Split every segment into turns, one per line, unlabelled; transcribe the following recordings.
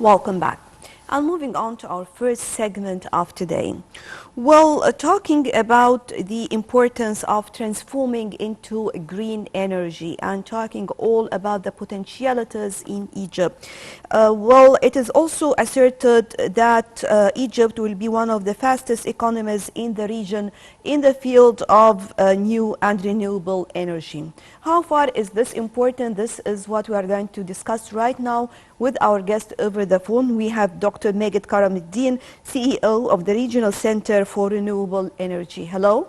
Welcome back. And moving on to our first segment of today. Well, talking about the importance of transforming into green energy and talking all about the potentialities in Egypt. Well, it is also asserted that Egypt will be one of the fastest economies in the region in the field of new and renewable energy. How far is this important? This is what we are going to discuss right now with our guest over the phone. We have Dr. Magued Karam, CEO of the Regional Center for Renewable Energy. Hello?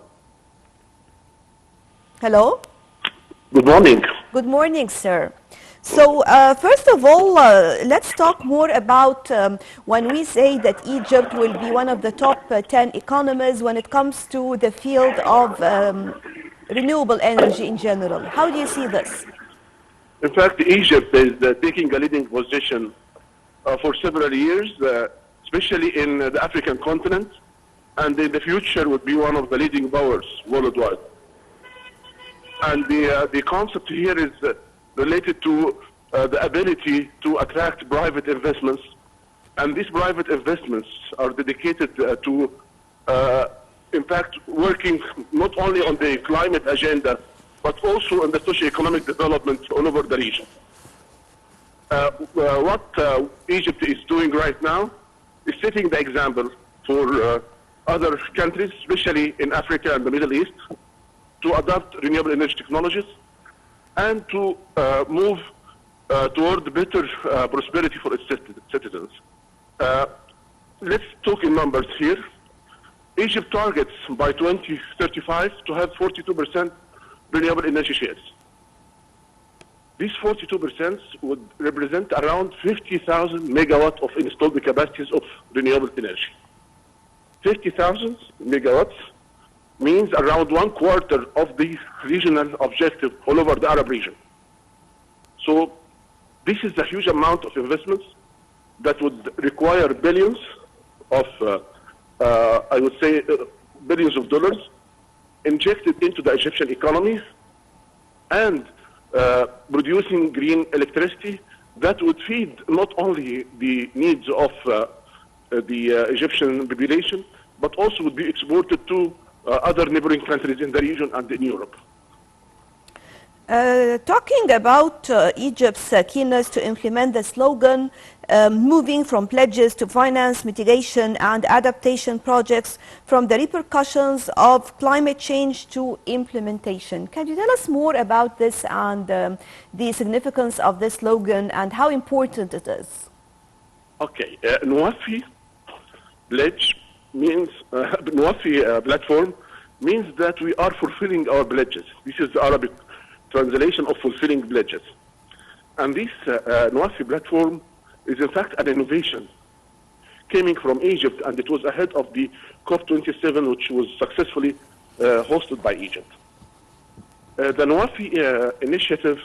Hello?
Good morning.
Good morning, sir. So first of all, let's talk more about when we say that Egypt will be one of the top 10 economies when it comes to the field of renewable energy in general. How do you see this?
In fact, Egypt is taking a leading position for several years, especially in the African continent, and in the future would be one of the leading powers worldwide. And the concept here is related to the ability to attract private investments, and these private investments are dedicated to, in fact, working not only on the climate agenda, but also on the socio-economic development all over the region. What Egypt is doing right now is setting the example for other countries, especially in Africa and the Middle East, to adopt renewable energy technologies and to move toward better prosperity for its citizens. Let's talk in numbers here. Egypt targets by 2035 to have 42% renewable energy shares. These 42% would represent around 50,000 megawatts of installed capacities of renewable energy. 50,000 megawatts means around 1/4 of the regional objective all over the Arab region. So this is a huge amount of investments that would require billions of, I would say, billions of dollars injected into the Egyptian economy and producing green electricity that would feed not only the needs of the Egyptian population, but also would be exported to other neighboring countries in the region and in Europe.
Talking about Egypt's keenness to implement the slogan, moving from pledges to finance mitigation and adaptation projects, from the repercussions of climate change to implementation. Can you tell us more about this and the significance of this slogan and how important it is?
Okay, Nwafi pledge means, Nwafi platform means that we are fulfilling our pledges. This is the Arabic translation of fulfilling pledges. And this Nwafi platform is in fact an innovation coming from Egypt, and it was ahead of the COP27, which was successfully hosted by Egypt. The Nwafi initiative,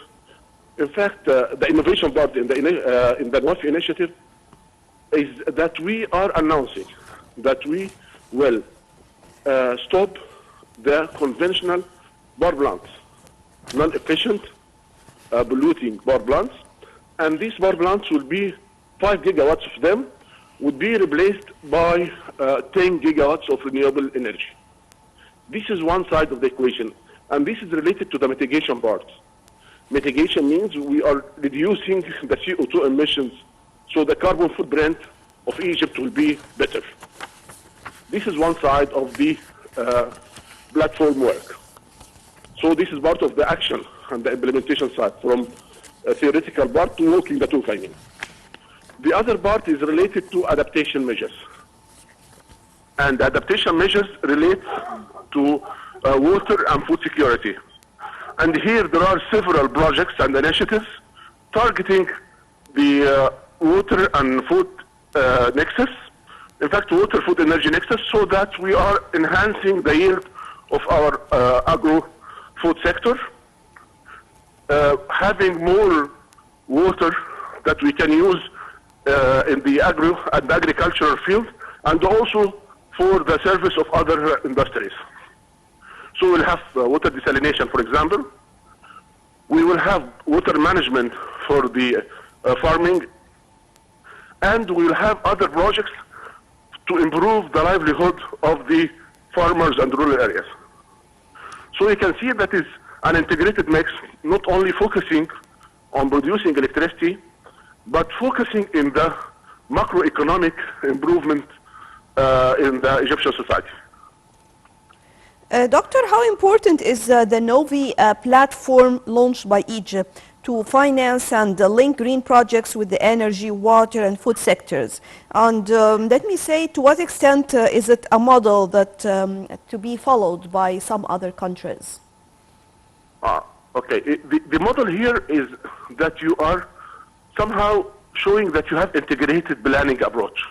in fact, the innovation part in the Nwafi initiative is that we are announcing that we will stop the conventional power plants, non-efficient, polluting power plants, and these power plants will be 5 gigawatts of them would be replaced by 10 gigawatts of renewable energy. This is one side of the equation, and this is related to the mitigation part. Mitigation means we are reducing the CO2 emissions, so the carbon footprint of Egypt will be better. This is one side of the platform work. So this is part of the action and the implementation side, from a theoretical part to walking the talk, I mean. The other part is related to adaptation measures. And adaptation measures relate to water and food security. And here there are several projects and initiatives targeting the water and food nexus, in fact water food energy nexus, so that we are enhancing the yield of our agro-food sector, having more water that we can use in the agro and agricultural field, and also for the service of other industries. So we'll have water desalination, for example. We will have water management for the farming, and we will have other projects to improve the livelihood of the farmers and rural areas. So you can see that is an integrated mix, not only focusing on producing electricity, but focusing in the macroeconomic improvement in the Egyptian society.
Doctor, how important is the Novi platform launched by Egypt to finance and link green projects with the energy, water, and food sectors? And let me say, to what extent is it a model that to be followed by some other countries?
Okay, the model here is that you are somehow showing that you have integrated planning approach.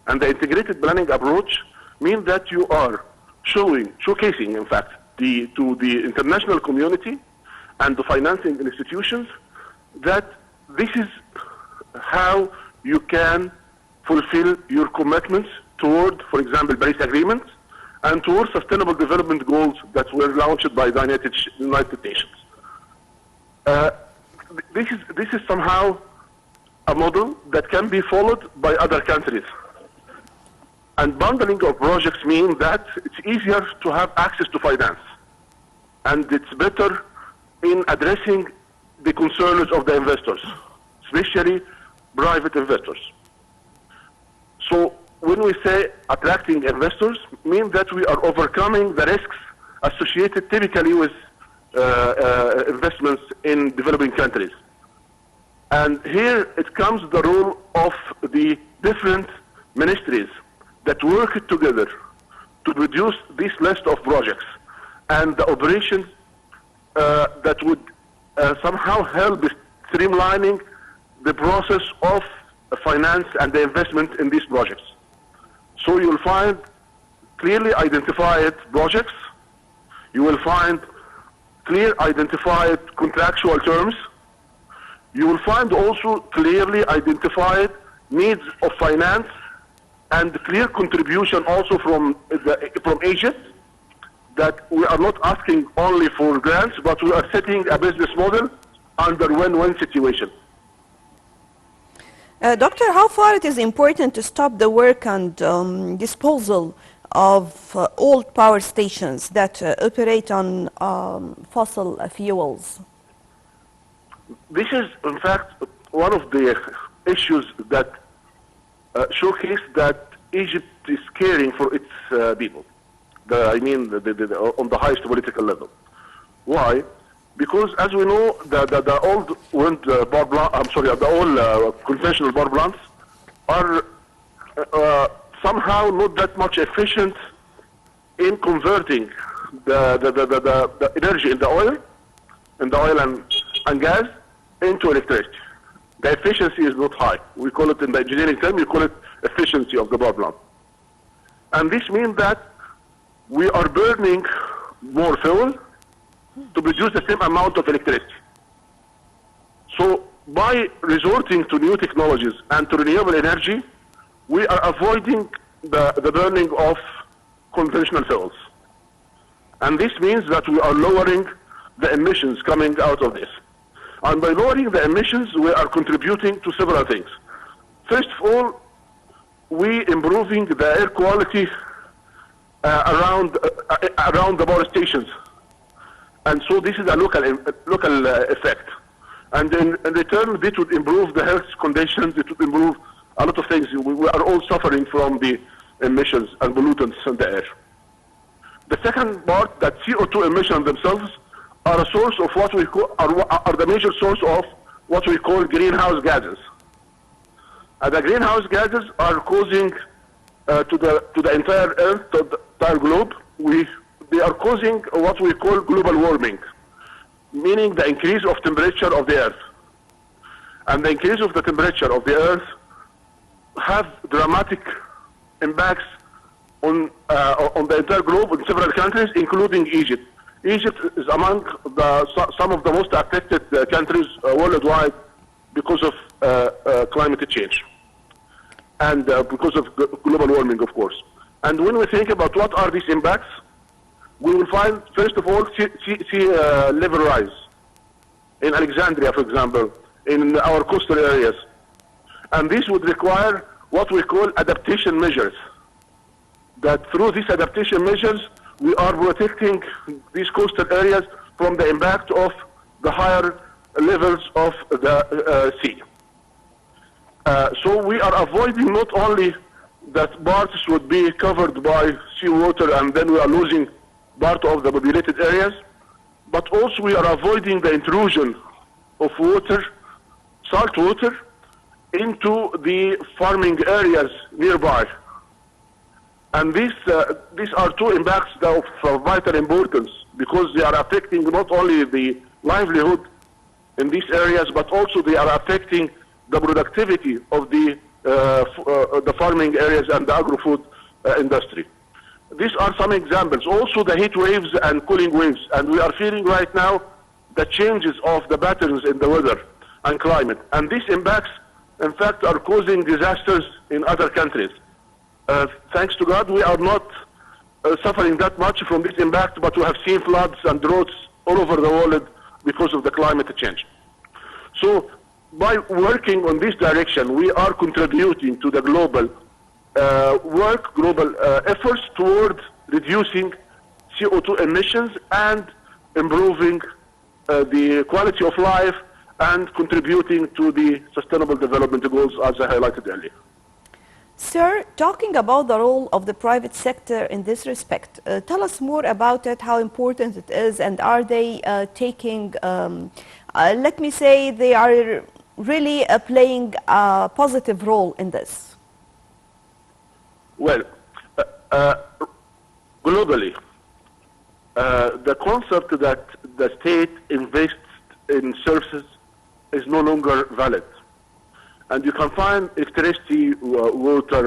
And the integrated planning approach means that you are showcasing, in fact, to the international community and the financing institutions that this is how you can fulfill your commitments toward, for example, Paris Agreement and towards sustainable development goals that were launched by the United Nations. This is somehow a model that can be followed by other countries. And bundling of projects means that it's easier to have access to finance. And it's better in addressing the concerns of the investors, especially private investors. So when we say attracting investors, means that we are overcoming the risks associated typically with investments in developing countries. And here it comes the role of the different ministries that work together to produce this list of projects and the operations that would somehow help streamlining the process of finance and the investment in these projects. So you will find clearly identified projects, you will find clear identified contractual terms, you will find also clearly identified needs of finance and clear contribution also from Egypt, that we are not asking only for grants, but we are setting a business model under win-win situation.
Doctor, how far it is important to stop the work and disposal of old power stations that operate on fossil fuels?
This is, in fact, one of the issues that showcase that Egypt is caring for its people. On the highest political level. Why? Because, as we know, the old wind the old conventional power plants are somehow not that much efficient in converting the energy in the oil and gas into electricity. The efficiency is not high. We call it in the engineering term, we call it efficiency of the power plant. And this means that we are burning more fuel to produce the same amount of electricity. So by resorting to new technologies and to renewable energy, we are avoiding the burning of conventional fuels. And this means that we are lowering the emissions coming out of this. And by lowering the emissions, we are contributing to several things. First of all, we improving the air quality around the power stations. And so this is a local effect. And in return, this would improve the health conditions, it would improve a lot of things. We are all suffering from the emissions and pollutants in the air. The second part, that CO2 emissions themselves are a source of what we call, are the major source of what we call greenhouse gases. And the greenhouse gases are causing to the entire Earth, to the entire globe, they are causing what we call global warming, meaning the increase of temperature of the Earth. And the increase of the temperature of the Earth have dramatic impacts on the entire globe in several countries, including Egypt. Egypt is among some of the most affected countries worldwide because of climate change and because of global warming, of course. And when we think about what are these impacts, we will find, first of all, sea level rise in Alexandria, for example, in our coastal areas, And this would require what we call adaptation measures. That through these adaptation measures, we are protecting these coastal areas from the impact of the higher levels of the sea. So we are avoiding not only that parts would be covered by seawater and then we are losing part of the populated areas, but also we are avoiding the intrusion of water, salt water, into the farming areas nearby. And these are two impacts of vital importance because they are affecting not only the livelihood in these areas, but also they are affecting the productivity of the farming areas and the agro-food industry. These are some examples. Also the heat waves and cooling waves, and we are feeling right now the changes of the patterns in the weather and climate. And these impacts, in fact, are causing disasters in other countries. Thanks to God, we are not suffering that much from this impact, but we have seen floods and droughts all over the world because of the climate change. So by working on this direction, we are contributing to the global global efforts toward reducing CO2 emissions and improving the quality of life and contributing to the sustainable development goals as I highlighted earlier.
Sir, talking about the role of the private sector in this respect, tell us more about it, how important it is, and are they taking, let me say, they are really playing a positive role in this?
Well, globally, the concept that the state invests in services is no longer valid. And you can find electricity, water,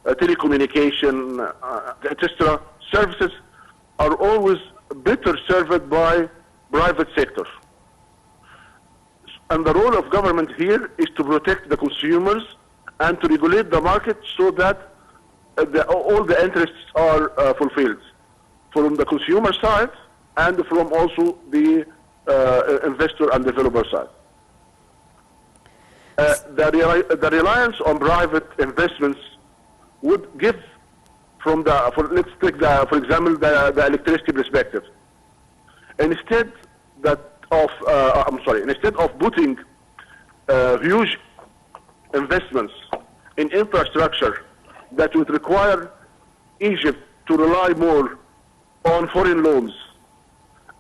telecommunication, etc. services are always better served by private sector. And the role of government here is to protect the consumers and to regulate the market so that all the interests are fulfilled from the consumer side and from also the investor and developer side. The reliance on private investments would give from let's take for example the electricity perspective. Instead of putting huge investments in infrastructure that would require Egypt to rely more on foreign loans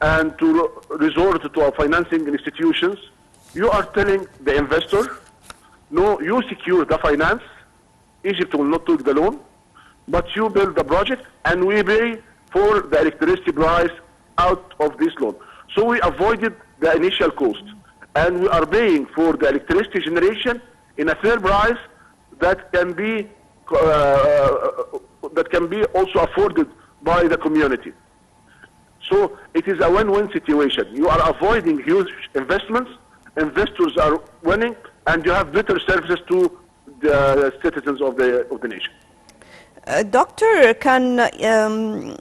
and to resort to our financing institutions, you are telling the investor, no, you secure the finance, Egypt will not take the loan, but you build the project and we pay for the electricity price out of this loan. So we avoided the initial cost and we are paying for the electricity generation in a fair price that can be also afforded by the community. So it is a win-win situation. You are avoiding huge investments, investors are winning, and you have better services to the citizens of the nation.
Doctor, can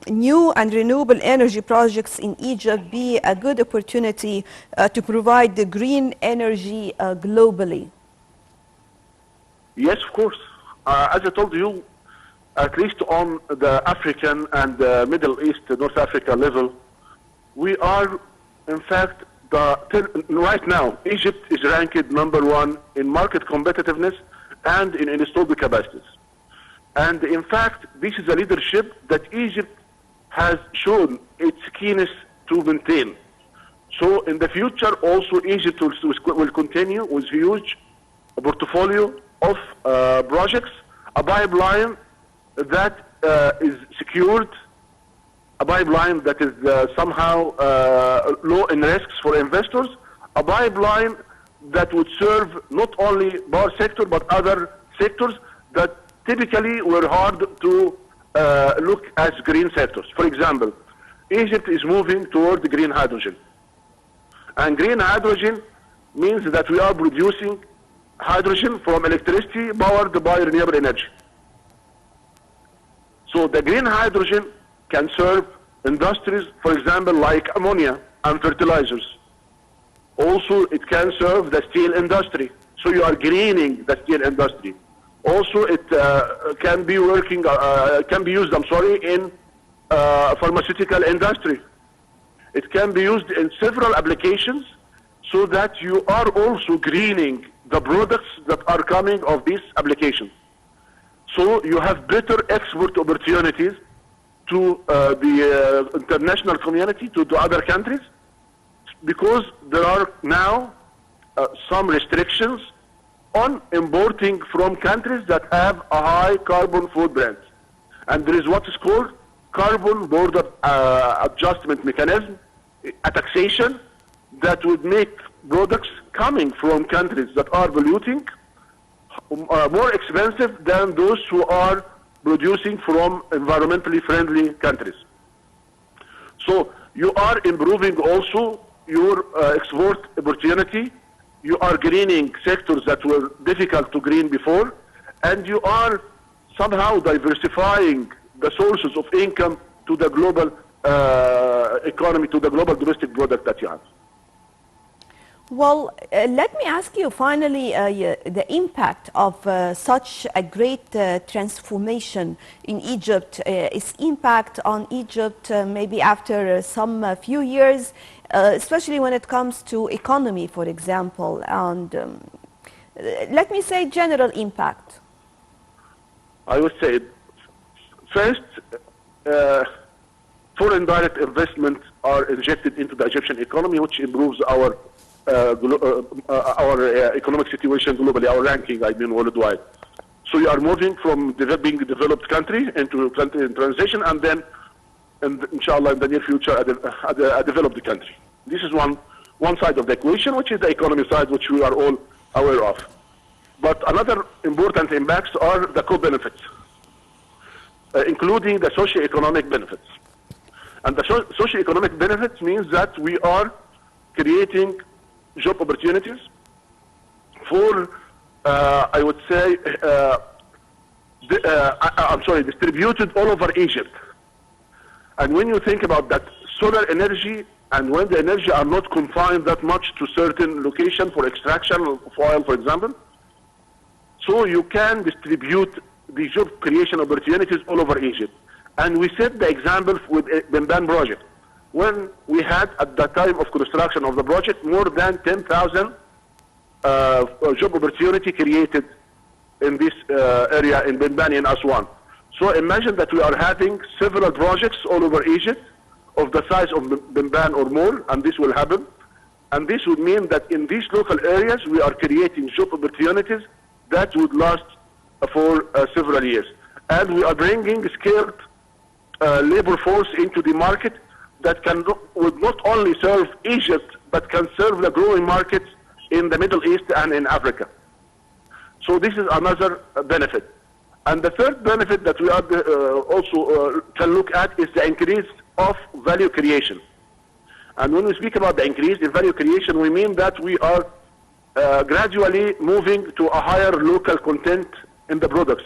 new and renewable energy projects in Egypt be a good opportunity to provide the green energy globally?
Yes, of course. As I told you, at least on the African and the Middle East, North Africa level, we are, in fact, right now, Egypt is ranked #1 in market competitiveness and in installed capacities. And in fact, this is a leadership that Egypt has shown its keenness to maintain. So in the future, also Egypt will continue with huge portfolio of projects, a pipeline that is secured, a pipeline that is somehow low in risks for investors, a pipeline that would serve not only power sector but other sectors that typically were hard to look as green sectors. For example, Egypt is moving toward green hydrogen. And green hydrogen means that we are producing hydrogen from electricity powered by renewable energy. So the green hydrogen can serve industries, for example, like ammonia and fertilizers. Also, it can serve the steel industry. So So you are greening the steel industry. Also, it can be used, in pharmaceutical industry. It can be used in several applications so that you are also greening the products that are coming of these applications. So you have better export opportunities to the international community, to other countries, because there are now some restrictions on importing from countries that have a high carbon footprint. And there is what is called carbon border adjustment mechanism, a taxation that would make products coming from countries that are polluting more expensive than those who are producing from environmentally friendly countries. So you are improving also your export opportunity. You are greening sectors that were difficult to green before, and you are somehow diversifying the sources of income to the global economy, to the global domestic product that you have.
Well, let me ask you finally the impact of such a great transformation in Egypt, its impact on Egypt maybe after some few years, especially when it comes to economy, for example, and let me say general impact.
I would say, first, foreign direct investment are injected into the Egyptian economy, which improves our economic situation globally, our ranking, worldwide. So you are moving from being a developed country into country in transition, and then, inshallah, in the near future, a developed country. This is one side of the equation, which is the economy side, which we are all aware of. But another important impacts are the co-benefits, including the socio-economic benefits. And the socio-economic benefits means that we are creating job opportunities for, I would say, distributed all over Egypt. And when you think about that, solar energy and wind energy are not confined that much to certain location for extraction of oil, for example. So you can distribute the job creation opportunities all over Egypt. And we set the example with the Benban project, when we had, at the time of construction of the project, more than 10,000 job opportunity created in this area in Benban in Aswan. So imagine that we are having several projects all over Egypt of the size of Benban or more, and this will happen. And this would mean that in these local areas, we are creating job opportunities that would last for several years. And we are bringing skilled labor force into the market that would not only serve Egypt, but can serve the growing markets in the Middle East and in Africa. So this is another benefit. And the third benefit that we are also can look at is the increase of value creation. And when we speak about the increase in value creation, we mean that we are gradually moving to a higher local content in the products.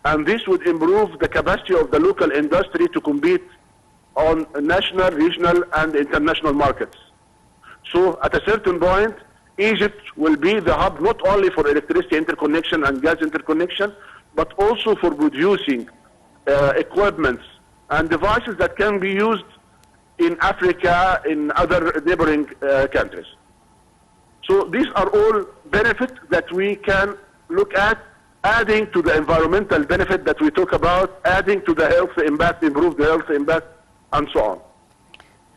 And this would improve the capacity of the local industry to compete on national, regional, and international markets. So at a certain point, Egypt will be the hub not only for electricity interconnection and gas interconnection, but also for producing equipments and devices that can be used in Africa, in other neighboring countries. So these are all benefits that we can look at, adding to the environmental benefit that we talk about, adding to the health impact, improve the health impact, and so on.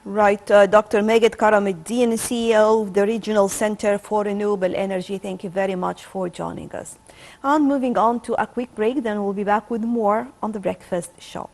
Right. Dr. Magued Karam, CEO of the Regional Center for Renewable Energy, thank you very much for joining us. And moving on to a quick break, then we'll be back with more on The Breakfast Show.